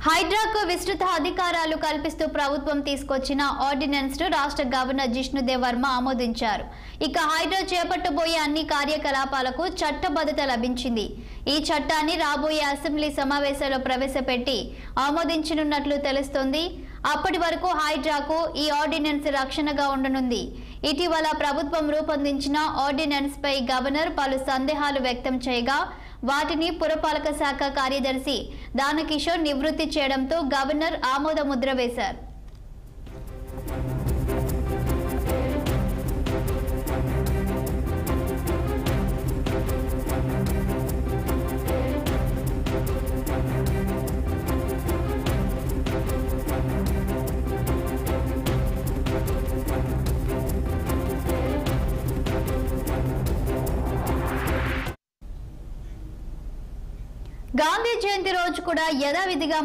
హైడ్రాకు విస్తృత అధికారాలు కల్పిస్తూ ప్రభుత్వం తీసుకొచ్చిన ఆర్డినెన్స్ ను రాష్ట్ర గవర్నర్ జిష్ణుదేవ్ వర్మ ఆమోదించారు. ఇక హైడ్రా చేపట్టబోయే అన్ని కార్యకలాపాలకు చట్టబద్ధత లభించింది. ఈ చట్టాన్ని రాబోయే అసెంబ్లీ సమావేశాల్లో ప్రవేశపెట్టి ఆమోదించనున్నట్లు తెలుస్తోంది. అప్పటి వరకు హైడ్రాకు ఈ ఆర్డినెన్స్ రక్షణగా ఉండనుంది. ఇటీవల ప్రభుత్వం రూపొందించిన ఆర్డినెన్స్ పై గవర్నర్ పలు సందేహాలు వ్యక్తం చేయగా వాటిని పురపాలక శాఖ కార్యదర్శి దానకిషోర్ నివృత్తి చేయడంతో గవర్నర్ ఆమోద ముద్ర వేశారు. గాంధీ జయంతి రోజు కూడా యథావిధిగా